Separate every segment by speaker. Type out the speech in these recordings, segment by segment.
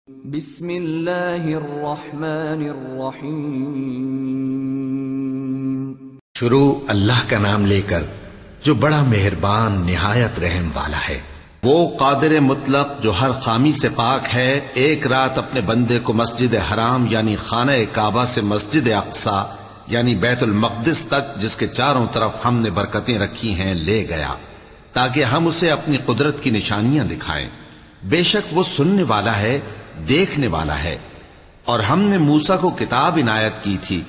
Speaker 1: بسم اللہ الرحمن الرحیم۔
Speaker 2: شروع اللہ کا نام لے کر جو بڑا مہربان نہایت رحم والا ہے۔ وہ قادر مطلق جو ہر خامی سے پاک ہے، ایک رات اپنے بندے کو مسجد حرام یعنی خانہ کعبہ سے مسجد اقصی یعنی بیت المقدس تک، جس کے چاروں طرف ہم نے برکتیں رکھی ہیں، لے گیا تاکہ ہم اسے اپنی قدرت کی نشانیاں دکھائیں۔ بے شک وہ سننے والا ہے، دیکھنے والا ہے۔ اور ہم نے موسیٰ کو کتاب عنایت کی تھی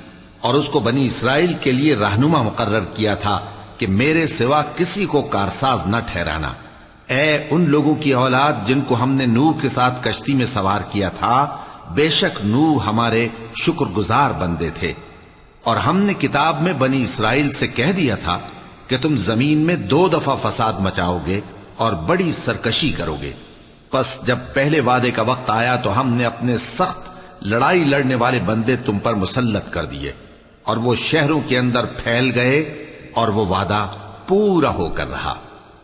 Speaker 2: اور اس کو بنی اسرائیل کے لیے رہنما مقرر کیا تھا کہ میرے سوا کسی کو کارساز نہ ٹھہرانا۔ اے ان لوگوں کی اولاد جن کو ہم نے نوح کے ساتھ کشتی میں سوار کیا تھا، بے شک نوح ہمارے شکر گزار بندے تھے۔ اور ہم نے کتاب میں بنی اسرائیل سے کہہ دیا تھا کہ تم زمین میں 2 دفعہ فساد مچاؤ گے اور بڑی سرکشی کرو گے۔ پس جب پہلے وعدے کا وقت آیا تو ہم نے اپنے سخت لڑائی لڑنے والے بندے تم پر مسلط کر دیے، اور وہ شہروں کے اندر پھیل گئے، اور وہ وعدہ پورا ہو کر رہا۔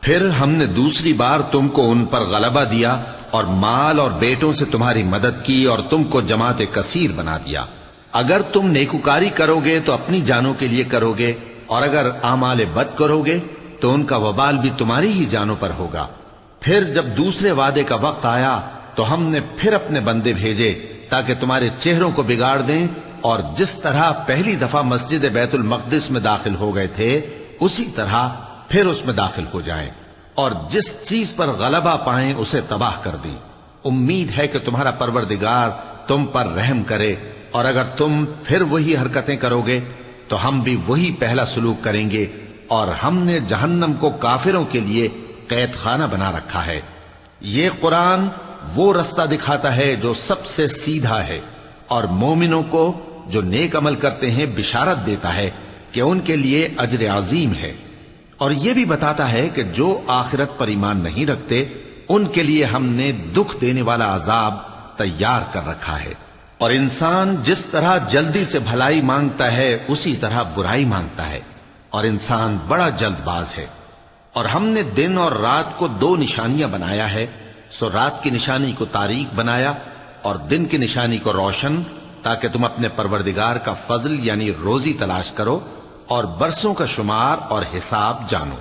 Speaker 2: پھر ہم نے دوسری بار تم کو ان پر غلبہ دیا اور مال اور بیٹوں سے تمہاری مدد کی اور تم کو جماعت کثیر بنا دیا۔ اگر تم نیکوکاری کرو گے تو اپنی جانوں کے لیے کرو گے، اور اگر اعمال بد کرو گے تو ان کا وبال بھی تمہاری ہی جانوں پر ہوگا۔ پھر جب دوسرے وعدے کا وقت آیا تو ہم نے پھر اپنے بندے بھیجے تاکہ تمہارے چہروں کو بگاڑ دیں، اور جس طرح پہلی دفعہ مسجد بیت المقدس میں داخل ہو گئے تھے اسی طرح پھر اس میں داخل ہو جائیں، اور جس چیز پر غلبہ پائیں اسے تباہ کر دیں۔ امید ہے کہ تمہارا پروردگار تم پر رحم کرے، اور اگر تم پھر وہی حرکتیں کرو گے تو ہم بھی وہی پہلا سلوک کریں گے، اور ہم نے جہنم کو کافروں کے لیے قید خانہ بنا رکھا ہے۔ یہ قرآن وہ رستہ دکھاتا ہے جو سب سے سیدھا ہے، اور مومنوں کو جو نیک عمل کرتے ہیں بشارت دیتا ہے کہ ان کے لیے اجر عظیم ہے، اور یہ بھی بتاتا ہے کہ جو آخرت پر ایمان نہیں رکھتے ان کے لیے ہم نے دکھ دینے والا عذاب تیار کر رکھا ہے۔ اور انسان جس طرح جلدی سے بھلائی مانگتا ہے اسی طرح برائی مانگتا ہے، اور انسان بڑا جلد باز ہے۔ اور ہم نے دن اور رات کو 2 نشانیاں بنایا ہے، سو رات کی نشانی کو تاریک بنایا اور دن کی نشانی کو روشن، تاکہ تم اپنے پروردگار کا فضل یعنی روزی تلاش کرو اور برسوں کا شمار اور حساب جانو۔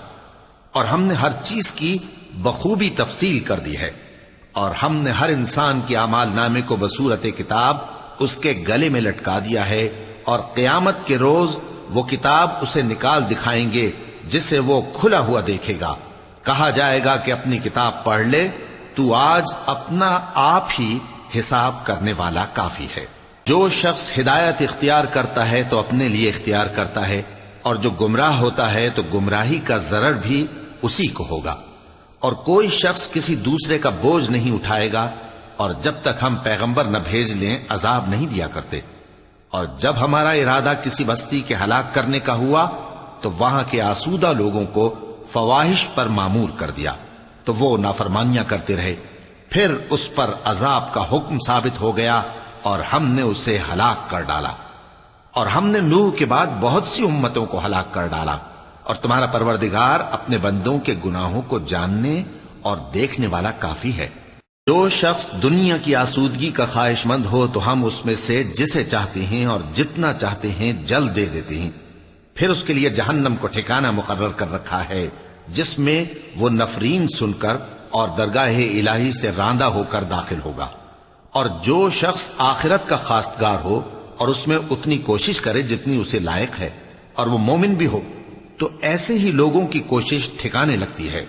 Speaker 2: اور ہم نے ہر چیز کی بخوبی تفصیل کر دی ہے، اور ہم نے ہر انسان کے اعمال نامے کو بصورت کتاب اس کے گلے میں لٹکا دیا ہے، اور قیامت کے روز وہ کتاب اسے نکال دکھائیں گے جسے وہ کھلا ہوا دیکھے گا۔ کہا جائے گا کہ اپنی کتاب پڑھ لے، تو آج اپنا آپ ہی حساب کرنے والا کافی ہے۔ جو شخص ہدایت اختیار کرتا ہے تو اپنے لیے اختیار کرتا ہے، اور جو گمراہ ہوتا ہے تو گمراہی کا ضرر بھی اسی کو ہوگا۔ اور کوئی شخص کسی دوسرے کا بوجھ نہیں اٹھائے گا، اور جب تک ہم پیغمبر نہ بھیج لیں عذاب نہیں دیا کرتے۔ اور جب ہمارا ارادہ کسی بستی کے ہلاک کرنے کا ہوا تو وہاں کے آسودہ لوگوں کو فواحش پر معمور کر دیا، تو وہ نافرمانیاں کرتے رہے۔ پھر اس پر عذاب کا حکم ثابت ہو گیا اور ہم نے اسے ہلاک کر ڈالا۔ اور ہم نے نوح کے بعد بہت سی امتوں کو ہلاک کر ڈالا، اور تمہارا پروردگار اپنے بندوں کے گناہوں کو جاننے اور دیکھنے والا کافی ہے۔ جو شخص دنیا کی آسودگی کا خواہش مند ہو تو ہم اس میں سے جسے چاہتے ہیں اور جتنا چاہتے ہیں جلد دے دیتے ہیں۔ پھر اس کے لیے جہنم کو ٹھکانہ مقرر کر رکھا ہے، جس میں وہ نفرین سن کر اور درگاہ الہی سے راندہ ہو کر داخل ہوگا۔ اور جو شخص آخرت کا خواستگار ہو اور اس میں اتنی کوشش کرے جتنی اسے لائق ہے، اور وہ مومن بھی ہو، تو ایسے ہی لوگوں کی کوشش ٹھکانے لگتی ہے۔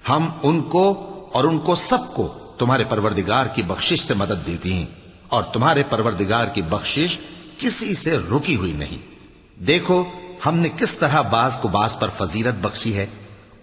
Speaker 2: ہم ان کو اور ان کو سب کو تمہارے پروردگار کی بخشش سے مدد دیتی ہیں، اور تمہارے پروردگار کی بخشش کسی سے رکی ہوئی نہیں۔ دیکھو ہم نے کس طرح بعض کو بعض پر فضیلت بخشی ہے،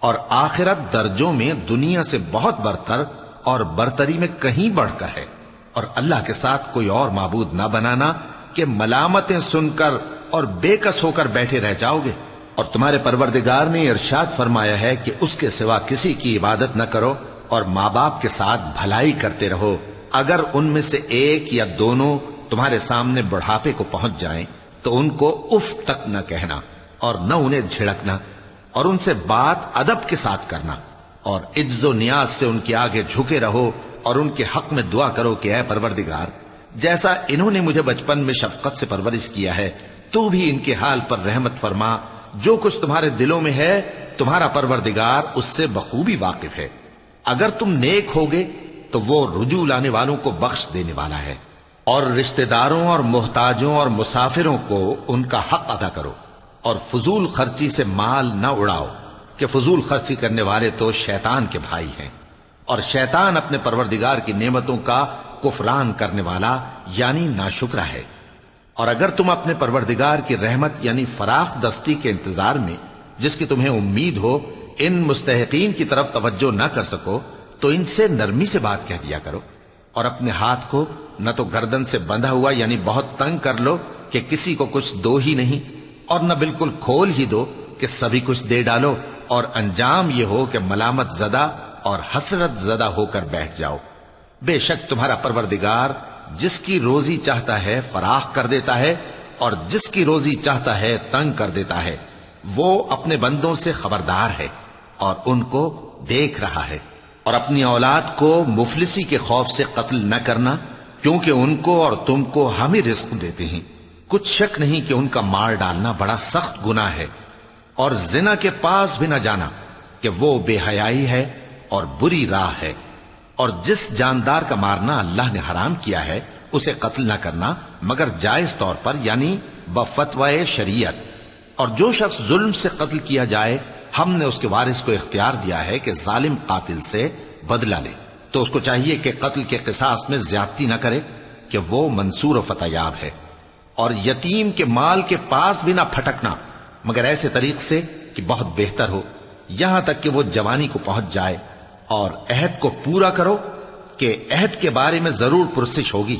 Speaker 2: اور آخرت درجوں میں دنیا سے بہت برتر اور برتری میں کہیں بڑھ کر ہے۔ اور اللہ کے ساتھ کوئی اور معبود نہ بنانا کہ ملامتیں سن کر اور بے کس ہو کر بیٹھے رہ جاؤ گے۔ اور تمہارے پروردگار نے ارشاد فرمایا ہے کہ اس کے سوا کسی کی عبادت نہ کرو، اور ماں باپ کے ساتھ بھلائی کرتے رہو۔ اگر ان میں سے ایک یا دونوں تمہارے سامنے بڑھاپے کو پہنچ جائیں تو ان کو اف تک نہ کہنا، اور نہ انہیں جھڑکنا، اور ان سے بات ادب کے ساتھ کرنا، اور عجز و نیاز سے ان کے آگے جھکے رہو اور ان کے حق میں دعا کرو کہ اے پروردگار، جیسا انہوں نے مجھے بچپن میں شفقت سے پرورش کیا ہے، تو بھی ان کے حال پر رحمت فرما۔ جو کچھ تمہارے دلوں میں ہے تمہارا پروردگار اس سے بخوبی واقف ہے۔ اگر تم نیک ہوگے تو وہ رجوع لانے والوں کو بخش دینے والا ہے۔ اور رشتہ داروں اور محتاجوں اور مسافروں کو ان کا حق ادا کرو، اور فضول خرچی سے مال نہ اڑاؤ، کہ فضول خرچی کرنے والے تو شیطان کے بھائی ہیں، اور شیطان اپنے پروردگار کی نعمتوں کا کفران کرنے والا یعنی ناشکرا ہے۔ اور اگر تم اپنے پروردگار کی رحمت یعنی فراخ دستی کے انتظار میں، جس کی تمہیں امید ہو، ان مستحقین کی طرف توجہ نہ کر سکو تو ان سے نرمی سے بات کہہ دیا کرو، اور اپنے ہاتھ کو نہ تو گردن سے بندھا ہوا یعنی بہت تنگ کر لو کہ کسی کو کچھ دو ہی نہیں، اور نہ بالکل کھول ہی دو کہ سبھی کچھ دے ڈالو، اور انجام یہ ہو کہ ملامت زدہ اور حسرت زدہ ہو کر بیٹھ جاؤ۔ بے شک تمہارا پروردگار جس کی روزی چاہتا ہے فراخ کر دیتا ہے، اور جس کی روزی چاہتا ہے تنگ کر دیتا ہے۔ وہ اپنے بندوں سے خبردار ہے اور ان کو دیکھ رہا ہے۔ اور اپنی اولاد کو مفلسی کے خوف سے قتل نہ کرنا، کیونکہ ان کو اور تم کو ہم ہی رزق دیتے ہیں۔ کچھ شک نہیں کہ ان کا مار ڈالنا بڑا سخت گناہ ہے، اور زنا کے پاس بھی نہ جانا کہ وہ بے حیائی ہے اور بری راہ ہے۔ اور جس جاندار کا مارنا اللہ نے حرام کیا ہے اسے قتل نہ کرنا مگر جائز طور پر یعنی بفتوائے شریعت۔ اور جو شخص ظلم سے قتل کیا جائے ہم نے اس کے وارث کو اختیار دیا ہے کہ ظالم قاتل سے بدلہ لے، تو اس کو چاہیے کہ قتل کے قصاص میں زیادتی نہ کرے، کہ وہ منصور و فتح یاب ہے۔ اور یتیم کے مال کے پاس بھی نہ پھٹکنا مگر ایسے طریق سے کہ بہت بہتر ہو، یہاں تک کہ وہ جوانی کو پہنچ جائے۔ اور عہد کو پورا کرو کہ عہد کے بارے میں ضرور پرسش ہوگی۔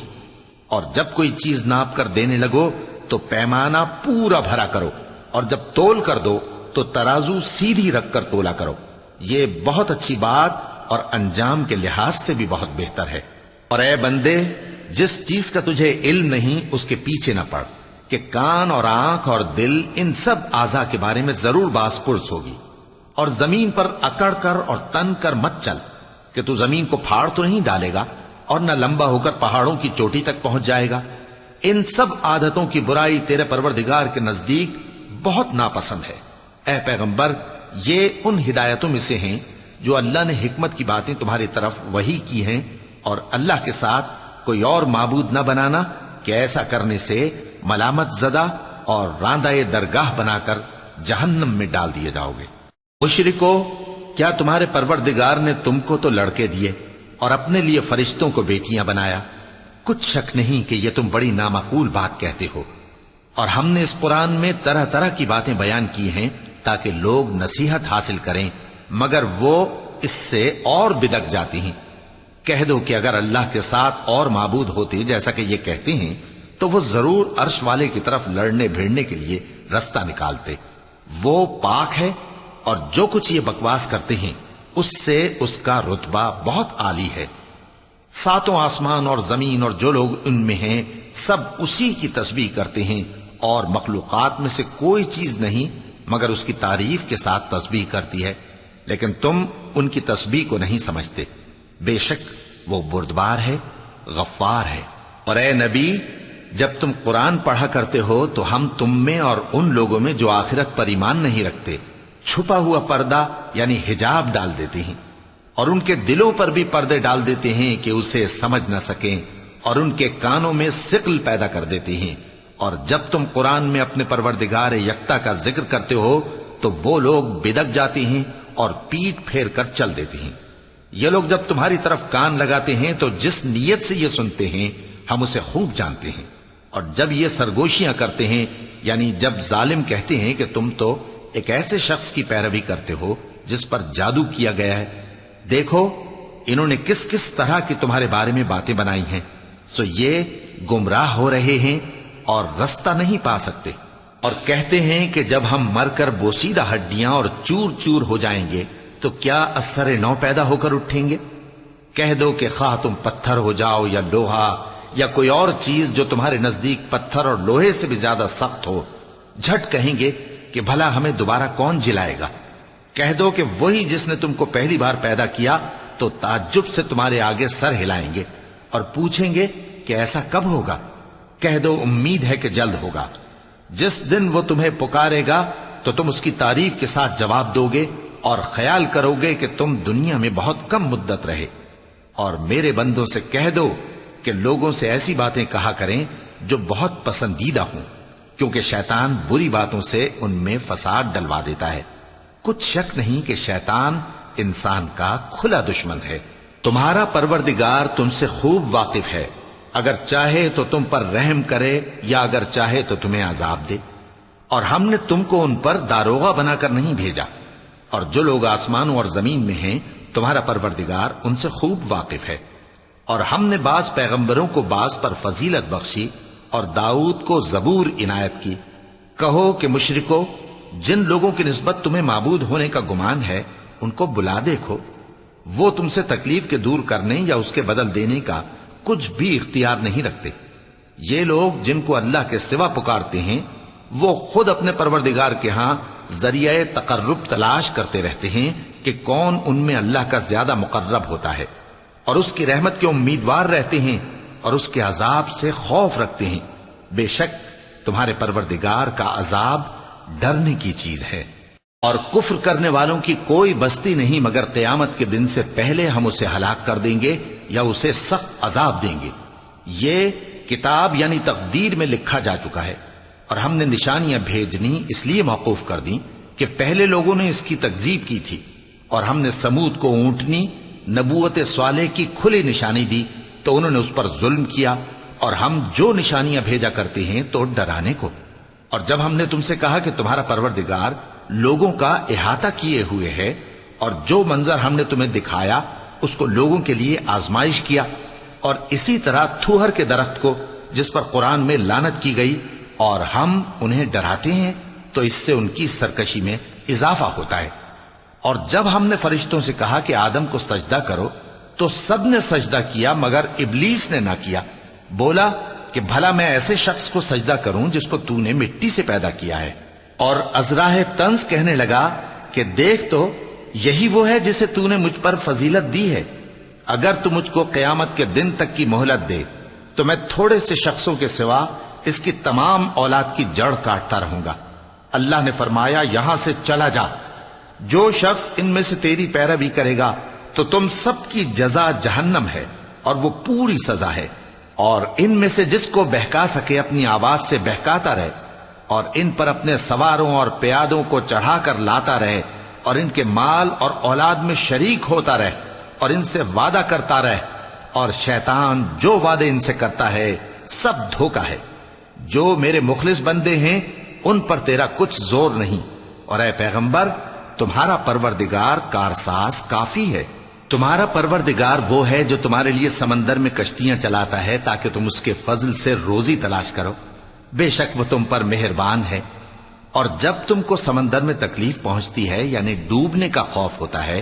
Speaker 2: اور جب کوئی چیز ناپ کر دینے لگو تو پیمانہ پورا بھرا کرو، اور جب تول کر دو تو ترازو سیدھی رکھ کر تولا کرو۔ یہ بہت اچھی بات اور انجام کے لحاظ سے بھی بہت بہتر ہے۔ اور اے بندے، جس چیز کا تجھے علم نہیں اس کے پیچھے نہ پڑ، کہ کان اور آنکھ اور دل ان سب اعضاء کے بارے میں ضرور باس پرس ہوگی۔ اور زمین پر اکڑ کر اور تن کر مت چل، کہ تو زمین کو پھاڑ تو نہیں ڈالے گا اور نہ لمبا ہو کر پہاڑوں کی چوٹی تک پہنچ جائے گا۔ ان سب عادتوں کی برائی تیرے پروردگار کے نزدیک بہت ناپسند ہے۔ اے پیغمبر، یہ ان ہدایتوں میں سے ہیں جو اللہ نے حکمت کی باتیں تمہاری طرف وحی کی ہیں، اور اللہ کے ساتھ کوئی اور معبود نہ بنانا، کہ ایسا کرنے سے ملامت زدہ اور راندہ درگاہ بنا کر جہنم میں ڈال دیے جاؤ گے۔ مشرکو، کیا تمہارے پروردگار نے تم کو تو لڑکے دیے اور اپنے لیے فرشتوں کو بیٹیاں بنایا؟ کچھ شک نہیں کہ یہ تم بڑی نامعقول بات کہتے ہو، اور ہم نے اس قرآن میں طرح طرح کی باتیں بیان کی ہیں تاکہ لوگ نصیحت حاصل کریں، مگر وہ اس سے اور بدک جاتی ہیں۔ کہہ دو کہ اگر اللہ کے ساتھ اور معبود ہوتے جیسا کہ یہ کہتے ہیں تو وہ ضرور عرش والے کی طرف لڑنے بھیڑنے کے لیے رستہ نکالتے۔ وہ پاک ہے، اور جو کچھ یہ بکواس کرتے ہیں اس سے اس کا رتبہ بہت عالی ہے۔ ساتوں آسمان اور زمین اور جو لوگ ان میں ہیں سب اسی کی تسبیح کرتے ہیں، اور مخلوقات میں سے کوئی چیز نہیں مگر اس کی تعریف کے ساتھ تسبیح کرتی ہے، لیکن تم ان کی تسبیح کو نہیں سمجھتے۔ بے شک وہ بردبار ہے، غفار ہے۔ اور اے نبی، جب تم قرآن پڑھا کرتے ہو تو ہم تم میں اور ان لوگوں میں جو آخرت پر ایمان نہیں رکھتے چھپا ہوا پردہ یعنی حجاب ڈال دیتے ہیں، اور ان کے دلوں پر بھی پردے ڈال دیتے ہیں کہ اسے سمجھ نہ سکیں، اور ان کے کانوں میں ثقل پیدا کر دیتے ہیں۔ اور جب تم قرآن میں اپنے پروردگار یکتا کا ذکر کرتے ہو تو وہ لوگ بدک جاتے ہیں اور پیٹ پھیر کر چل دیتے ہیں۔ یہ لوگ جب تمہاری طرف کان لگاتے ہیں تو جس نیت سے یہ سنتے ہیں ہم اسے خوب جانتے ہیں، اور جب یہ سرگوشیاں کرتے ہیں یعنی جب ظالم کہتے ہیں کہ تم تو ایک ایسے شخص کی پیروی کرتے ہو جس پر جادو کیا گیا ہے، دیکھو انہوں نے کس کس طرح کی تمہارے بارے میں باتیں بنائی ہیں، سو یہ گمراہ ہو رہے ہیں اور رستہ نہیں پا سکتے۔ اور کہتے ہیں کہ جب ہم مر کر بوسیدہ ہڈیاں اور چور چور ہو جائیں گے تو کیا اثر نو پیدا ہو کر اٹھیں گے؟ کہہ دو کہ خواہ تم پتھر ہو جاؤ یا لوہا یا کوئی اور چیز جو تمہارے نزدیک پتھر اور لوہے سے بھی زیادہ سخت ہو، جھٹ کہیں گے کہ بھلا ہمیں دوبارہ کون جلائے گا؟ کہہ دو کہ وہی جس نے تم کو پہلی بار پیدا کیا تو تعجب سے تمہارے آگے سر ہلائیں گے اور پوچھیں گے کہ ایسا کب ہوگا؟ کہہ دو امید ہے کہ جلد ہوگا۔ جس دن وہ تمہیں پکارے گا تو تم اس کی تعریف کے ساتھ جواب دو گے اور خیال کرو گے کہ تم دنیا میں بہت کم مدت رہے۔ اور میرے بندوں سے کہہ دو کہ لوگوں سے ایسی باتیں کہا کریں جو بہت پسندیدہ ہوں، کیونکہ شیطان بری باتوں سے ان میں فساد ڈلوا دیتا ہے۔ کچھ شک نہیں کہ شیطان انسان کا کھلا دشمن ہے۔ تمہارا پروردگار تم سے خوب واقف ہے، اگر چاہے تو تم پر رحم کرے یا اگر چاہے تو تمہیں عذاب دے۔ اور ہم نے تم کو ان پر داروغہ بنا کر نہیں بھیجا، اور جو لوگ آسمانوں اور زمین میں ہیں تمہارا پروردگار ان سے خوب واقف ہے۔ اور ہم نے بعض پیغمبروں کو بعض پر فضیلت بخشی اور داؤد کو زبور عنایت کی۔ کہو کہ مشرکو، جن لوگوں کی نسبت تمہیں معبود ہونے کا گمان ہے ان کو بلا دیکھو، وہ تم سے تکلیف کے دور کرنے یا اس کے بدل دینے کا کچھ بھی اختیار نہیں رکھتے۔ یہ لوگ جن کو اللہ کے سوا پکارتے ہیں وہ خود اپنے پروردگار کے ہاں ذریعہ تقرب تلاش کرتے رہتے ہیں کہ کون ان میں اللہ کا زیادہ مقرب ہوتا ہے، اور اس کی رحمت کے امیدوار رہتے ہیں اور اس کے عذاب سے خوف رکھتے ہیں۔ بے شک تمہارے پروردگار کا عذاب ڈرنے کی چیز ہے۔ اور کفر کرنے والوں کی کوئی بستی نہیں مگر قیامت کے دن سے پہلے ہم اسے ہلاک کر دیں گے یا اسے سخت عذاب دیں گے۔ یہ کتاب یعنی تقدیر میں لکھا جا چکا ہے، اور ہم نے نشانیاں بھیجنی اس لیے موقوف کر دیں کہ پہلے لوگوں نے اس کی تکذیب کی تھی، اور ہم نے سمود کو اونٹنی نبوت صالح کی کھلی نشانی دی تو انہوں نے اس پر ظلم کیا، اور ہم جو نشانیاں بھیجا کرتے ہیں تو ڈرانے کو۔ اور جب ہم نے تم سے کہا کہ تمہارا پروردگار لوگوں کا احاطہ کیے ہوئے ہے، اور جو منظر ہم نے تمہیں دکھایا اس کو لوگوں کے لیے آزمائش کیا، اور اسی طرح تھوہر کے درخت کو جس پر قرآن میں لعنت کی گئی، اور ہم انہیں ڈراتے ہیں تو اس سے ان کی سرکشی میں اضافہ ہوتا ہے۔ اور جب ہم نے فرشتوں سے کہا کہ آدم کو سجدہ کرو تو سب نے سجدہ کیا مگر ابلیس نے نہ کیا، بولا کہ بھلا میں ایسے شخص کو سجدہ کروں جس کو تو نے مٹی سے پیدا کیا ہے۔ اور ازراہ طنز کہنے لگا کہ دیکھ تو یہی وہ ہے جسے تو نے مجھ پر فضیلت دی ہے، اگر تو مجھ کو قیامت کے دن تک کی مہلت دے تو میں تھوڑے سے شخصوں کے سوا اس کی تمام اولاد کی جڑ کاٹتا رہوں گا۔ اللہ نے فرمایا یہاں سے چلا جا، جو شخص ان میں سے تیری پیروی کرے گا تو تم سب کی جزا جہنم ہے اور وہ پوری سزا ہے، اور ان میں سے جس کو بہکا سکے اپنی آواز سے بہکاتا رہے، اور ان پر اپنے سواروں اور پیادوں کو چڑھا کر لاتا رہے، اور ان کے مال اور اولاد میں شریک ہوتا رہے، اور ان سے وعدہ کرتا رہے، اور شیطان جو وعدے ان سے کرتا ہے سب دھوکہ ہے۔ جو میرے مخلص بندے ہیں ان پر تیرا کچھ زور نہیں، اور اے پیغمبر تمہارا پروردگار کارساز کافی ہے۔ تمہارا پروردگار وہ ہے جو تمہارے لیے سمندر میں کشتیاں چلاتا ہے تاکہ تم اس کے فضل سے روزی تلاش کرو، بے شک وہ تم پر مہربان ہے۔ اور جب تم کو سمندر میں تکلیف پہنچتی ہے یعنی ڈوبنے کا خوف ہوتا ہے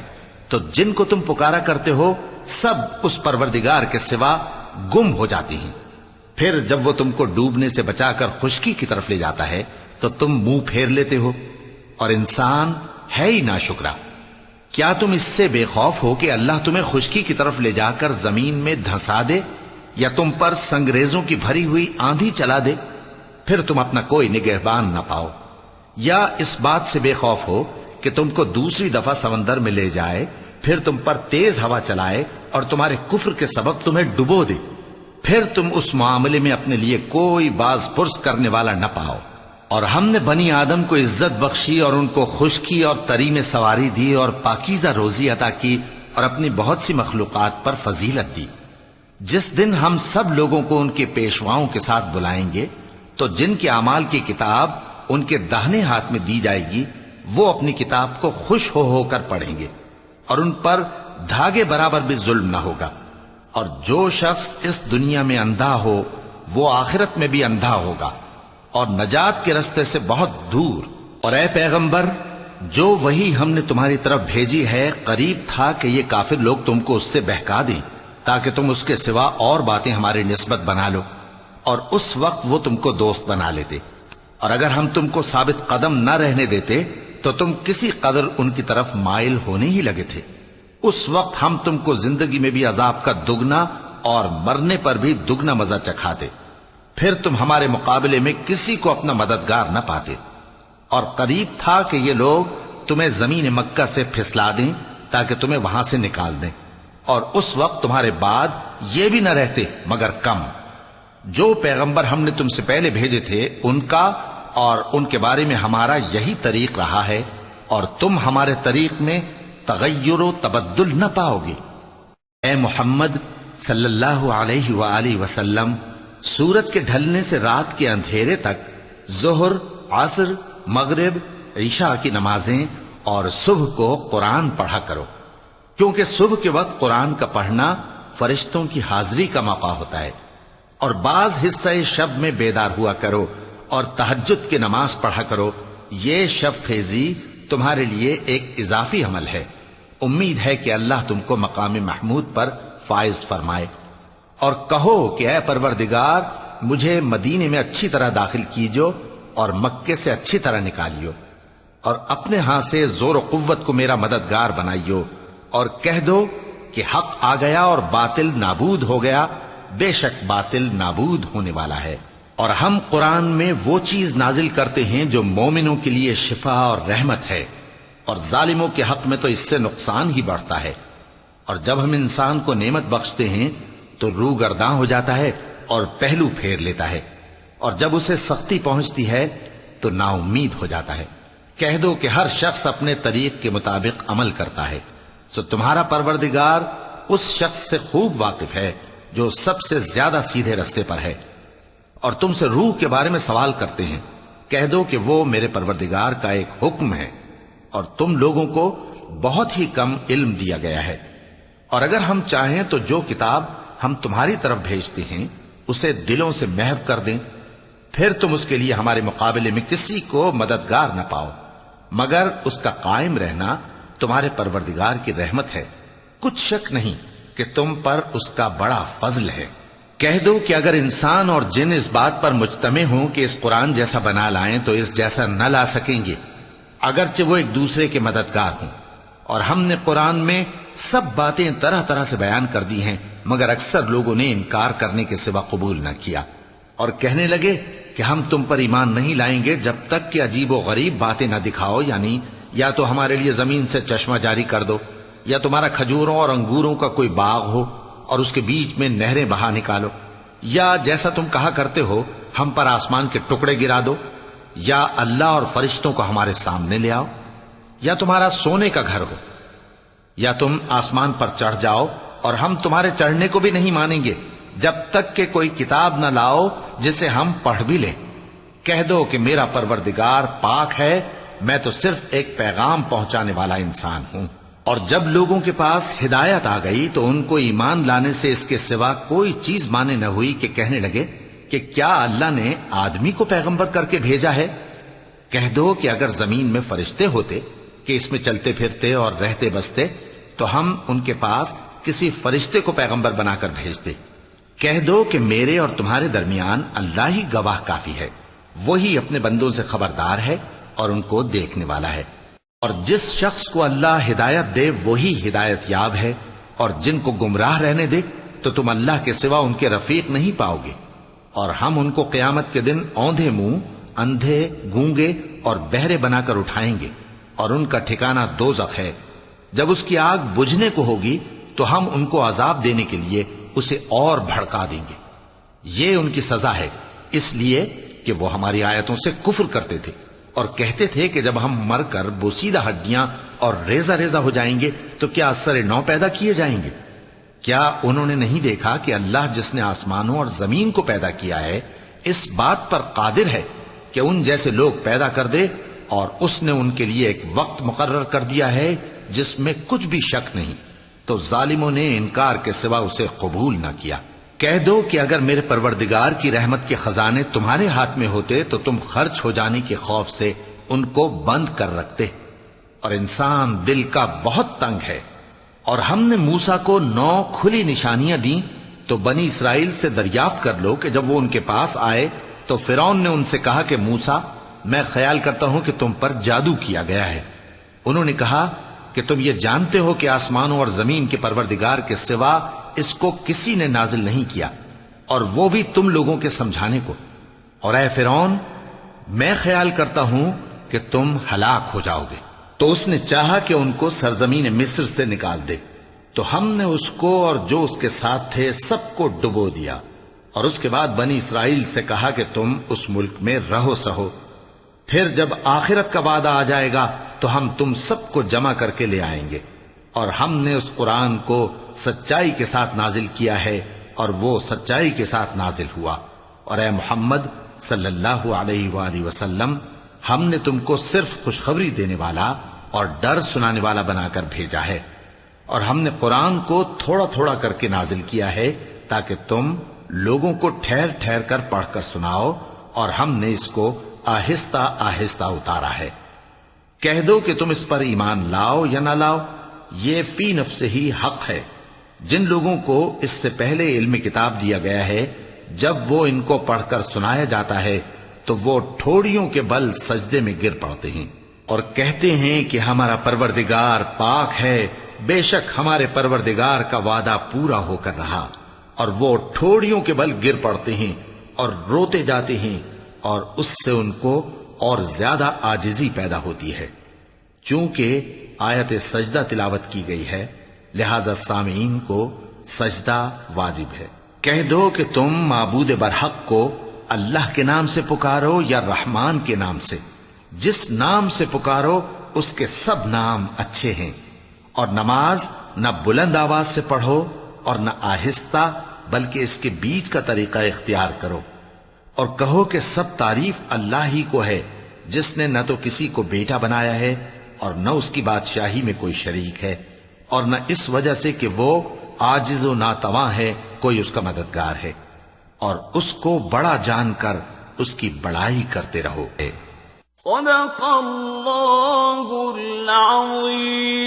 Speaker 2: تو جن کو تم پکارا کرتے ہو سب اس پروردگار کے سوا گم ہو جاتی ہیں۔ پھر جب وہ تم کو ڈوبنے سے بچا کر خشکی کی طرف لے جاتا ہے تو تم منہ پھیر لیتے ہو، اور انسان ہے ہی ناشکرا۔ کیا تم اس سے بے خوف ہو کہ اللہ تمہیں خشکی کی طرف لے جا کر زمین میں دھنسا دے یا تم پر سنگریزوں کی بھری ہوئی آندھی چلا دے، پھر تم اپنا کوئی نگہبان نہ پاؤ؟ یا اس بات سے بے خوف ہو کہ تم کو دوسری دفعہ سمندر میں لے جائے، پھر تم پر تیز ہوا چلائے اور تمہارے کفر کے سبب تمہیں ڈبو دے، پھر تم اس معاملے میں اپنے لیے کوئی باز پرس کرنے والا نہ پاؤ؟ اور ہم نے بنی آدم کو عزت بخشی اور ان کو خشکی اور تری میں سواری دی اور پاکیزہ روزی عطا کی اور اپنی بہت سی مخلوقات پر فضیلت دی۔ جس دن ہم سب لوگوں کو ان کے پیشواؤں کے ساتھ بلائیں گے تو جن کے اعمال کی کتاب ان کے داہنے ہاتھ میں دی جائے گی وہ اپنی کتاب کو خوش ہو کر پڑھیں گے، اور ان پر دھاگے برابر بھی ظلم نہ ہوگا۔ اور جو شخص اس دنیا میں اندھا ہو وہ آخرت میں بھی اندھا ہوگا اور نجات کے رستے سے بہت دور۔ اور اے پیغمبر جو وہی ہم نے تمہاری طرف بھیجی ہے قریب تھا کہ یہ کافر لوگ تم کو اس سے بہکا دیں تاکہ تم اس کے سوا اور باتیں ہماری نسبت بنا لو، اور اس وقت وہ تم کو دوست بنا لیتے، اور اگر ہم تم کو ثابت قدم نہ رہنے دیتے تو تم کسی قدر ان کی طرف مائل ہونے ہی لگے تھے۔ اس وقت ہم تم کو زندگی میں بھی عذاب کا دگنا اور مرنے پر بھی دگنا مزہ چکھاتے، پھر تم ہمارے مقابلے میں کسی کو اپنا مددگار نہ پاتے، اور قریب تھا کہ یہ لوگ تمہیں زمین مکہ سے پھسلا دیں تاکہ تمہیں وہاں سے نکال دیں، اور اس وقت تمہارے بعد یہ بھی نہ رہتے مگر کم۔ جو پیغمبر ہم نے تم سے پہلے بھیجے تھے ان کا اور ان کے بارے میں ہمارا یہی طریق رہا ہے، اور تم ہمارے طریق میں تغیر و تبدل نہ پاؤ گے۔ اے محمد صلی اللہ علیہ وآلہ وسلم، سورج کے ڈھلنے سے رات کے اندھیرے تک ظہر، عصر، مغرب، عشاء کی نمازیں اور صبح کو قرآن پڑھا کرو، کیونکہ صبح کے وقت قرآن کا پڑھنا فرشتوں کی حاضری کا موقع ہوتا ہے، اور بعض حصہ شب میں بیدار ہوا کرو اور تہجد کی نماز پڑھا کرو، یہ شب خیزی تمہارے لیے ایک اضافی عمل ہے۔ امید ہے کہ اللہ تم کو مقام محمود پر فائز فرمائے۔ اور کہو کہ اے پروردگار، مجھے مدینے میں اچھی طرح داخل کیجو اور مکے سے اچھی طرح نکالیو، اور اپنے ہاں سے زور و قوت کو میرا مددگار بنائیو، اور کہہ دو کہ حق آ گیا اور باطل نابود ہو گیا، بے شک باطل نابود ہونے والا ہے۔ اور ہم قرآن میں وہ چیز نازل کرتے ہیں جو مومنوں کے لیے شفا اور رحمت ہے، اور ظالموں کے حق میں تو اس سے نقصان ہی بڑھتا ہے۔ اور جب ہم انسان کو نعمت بخشتے ہیں تو روح گرداں ہو جاتا ہے اور پہلو پھیر لیتا ہے، اور جب اسے سختی پہنچتی ہے تو نا امید ہو جاتا ہے۔ کہہ دو کہ ہر شخص اپنے طریق کے مطابق عمل کرتا ہے، سو تمہارا پروردگار اس شخص سے خوب واقف ہے جو سب سے زیادہ سیدھے رستے پر ہے۔ اور تم سے روح کے بارے میں سوال کرتے ہیں، کہہ دو کہ وہ میرے پروردگار کا ایک حکم ہے، اور تم لوگوں کو بہت ہی کم علم دیا گیا ہے۔ اور اگر ہم چاہیں تو جو کتاب ہم تمہاری طرف بھیجتے ہیں اسے دلوں سے محو کر دیں، پھر تم اس کے لیے ہمارے مقابلے میں کسی کو مددگار نہ پاؤ، مگر اس کا قائم رہنا تمہارے پروردگار کی رحمت ہے، کچھ شک نہیں کہ تم پر اس کا بڑا فضل ہے۔ کہہ دو کہ اگر انسان اور جن اس بات پر مجتمع ہوں کہ اس قرآن جیسا بنا لائیں تو اس جیسا نہ لا سکیں گے، اگرچہ وہ ایک دوسرے کے مددگار ہوں۔ اور ہم نے قرآن میں سب باتیں طرح طرح سے بیان کر دی ہیں، مگر اکثر لوگوں نے انکار کرنے کے سوا قبول نہ کیا، اور کہنے لگے کہ ہم تم پر ایمان نہیں لائیں گے جب تک کہ عجیب و غریب باتیں نہ دکھاؤ، یعنی یا تو ہمارے لیے زمین سے چشمہ جاری کر دو، یا تمہارا کھجوروں اور انگوروں کا کوئی باغ ہو اور اس کے بیچ میں نہریں بہا نکالو، یا جیسا تم کہا کرتے ہو ہم پر آسمان کے ٹکڑے گرا دو، یا اللہ اور فرشتوں کو ہمارے سامنے لے آؤ، یا تمہارا سونے کا گھر ہو، یا تم آسمان پر چڑھ جاؤ اور ہم تمہارے چڑھنے کو بھی نہیں مانیں گے جب تک کہ کوئی کتاب نہ لاؤ جسے ہم پڑھ بھی لیں۔ کہہ دو کہ میرا پروردگار پاک ہے، میں تو صرف ایک پیغام پہنچانے والا انسان ہوں۔ اور جب لوگوں کے پاس ہدایت آ گئی تو ان کو ایمان لانے سے اس کے سوا کوئی چیز مانے نہ ہوئی کہ کہنے لگے کہ کیا اللہ نے آدمی کو پیغمبر کر کے بھیجا ہے؟ کہہ دو کہ اگر زمین میں فرشتے ہوتے کہ اس میں چلتے پھرتے اور رہتے بستے تو ہم ان کے پاس کسی فرشتے کو پیغمبر بنا کر بھیجتے۔ کہہ دو کہ میرے اور تمہارے درمیان اللہ ہی گواہ کافی ہے، وہی اپنے بندوں سے خبردار ہے اور ان کو دیکھنے والا ہے۔ اور جس شخص کو اللہ ہدایت دے وہی ہدایت یاب ہے، اور جن کو گمراہ رہنے دے تو تم اللہ کے سوا ان کے رفیق نہیں پاؤ گے۔ اور ہم ان کو قیامت کے دن اوندھے منہ، اندھے، گونگے اور بہرے بنا کر اٹھائیں گے، اور ان کا ٹھکانہ دوزخ ہے۔ جب اس کی آگ بجھنے کو ہوگی تو ہم ان کو عذاب دینے کے لیے اسے اور بھڑکا دیں گے۔ یہ ان کی سزا ہے، اس لیے کہ وہ ہماری آیتوں سے کفر کرتے تھے اور کہتے تھے کہ جب ہم مر کر بوسیدہ ہڈیاں اور ریزہ ریزہ ہو جائیں گے تو کیا اثر نو پیدا کیے جائیں گے؟ کیا انہوں نے نہیں دیکھا کہ اللہ جس نے آسمانوں اور زمین کو پیدا کیا ہے اس بات پر قادر ہے کہ ان جیسے لوگ پیدا کر دے، اور اس نے ان کے لیے ایک وقت مقرر کر دیا ہے جس میں کچھ بھی شک نہیں، تو ظالموں نے انکار کے سوا اسے قبول نہ کیا۔ کہہ دو کہ اگر میرے پروردگار کی رحمت کے خزانے تمہارے ہاتھ میں ہوتے تو تم خرچ ہو جانے کے خوف سے ان کو بند کر رکھتے، اور انسان دل کا بہت تنگ ہے۔ اور ہم نے موسیٰ کو 9 کھلی نشانیاں دیں تو بنی اسرائیل سے دریافت کر لو کہ جب وہ ان کے پاس آئے تو فرعون نے ان سے کہا کہ موسیٰ، میں خیال کرتا ہوں کہ تم پر جادو کیا گیا ہے۔ انہوں نے کہا کہ تم یہ جانتے ہو کہ آسمانوں اور زمین کے پروردگار کے سوا اس کو کسی نے نازل نہیں کیا، اور وہ بھی تم لوگوں کے سمجھانے کو۔ اور اے فرعون، میں خیال کرتا ہوں کہ تم ہلاک ہو جاؤ گے۔ تو اس نے چاہا کہ ان کو سرزمین مصر سے نکال دے، تو ہم نے اس کو اور جو اس کے ساتھ تھے سب کو ڈبو دیا، اور اس کے بعد بنی اسرائیل سے کہا کہ تم اس ملک میں رہو سہو، پھر جب آخرت کا وعدہ آ جائے گا تو ہم تم سب کو جمع کر کے لے آئیں گے۔ اور ہم نے اس قرآن کو سچائی کے ساتھ نازل کیا ہے، اور وہ سچائی کے ساتھ نازل ہوا۔ اور اے محمد صلی اللہ علیہ وآلہ وسلم، ہم نے تم کو صرف خوشخبری دینے والا اور ڈر سنانے والا بنا کر بھیجا ہے، اور ہم نے قرآن کو تھوڑا تھوڑا کر کے نازل کیا ہے تاکہ تم لوگوں کو ٹھہر ٹھہر کر پڑھ کر سناؤ، اور ہم نے اس کو آہستہ آہستہ اتارا ہے۔ کہہ دو کہ تم اس پر ایمان لاؤ یا نہ لاؤ، یہ فی نفسہ ہی حق ہے۔ جن لوگوں کو اس سے پہلے علم کتاب دیا گیا ہے، جب وہ ان کو پڑھ کر سنایا جاتا ہے تو وہ ٹھوڑیوں کے بل سجدے میں گر پڑتے ہیں اور کہتے ہیں کہ ہمارا پروردگار پاک ہے، بے شک ہمارے پروردگار کا وعدہ پورا ہو کر رہا۔ اور وہ ٹھوڑیوں کے بل گر پڑتے ہیں اور روتے جاتے ہیں، اور اس سے ان کو اور زیادہ عاجزی پیدا ہوتی ہے۔ چونکہ آیت سجدہ تلاوت کی گئی ہے، لہذا سامعین کو سجدہ واجب ہے۔ کہہ دو کہ تم معبود برحق کو اللہ کے نام سے پکارو یا رحمان کے نام سے، جس نام سے پکارو اس کے سب نام اچھے ہیں، اور نماز نہ بلند آواز سے پڑھو اور نہ آہستہ، بلکہ اس کے بیچ کا طریقہ اختیار کرو، اور کہو کہ سب تعریف اللہ ہی کو ہے، جس نے نہ تو کسی کو بیٹا بنایا ہے اور نہ اس کی بادشاہی میں کوئی شریک ہے، اور نہ اس وجہ سے کہ وہ عاجز و ناتواں ہے کوئی اس کا مددگار ہے، اور اس کو بڑا جان کر اس کی بڑائی کرتے رہو۔
Speaker 3: صدق اللہ العظیم۔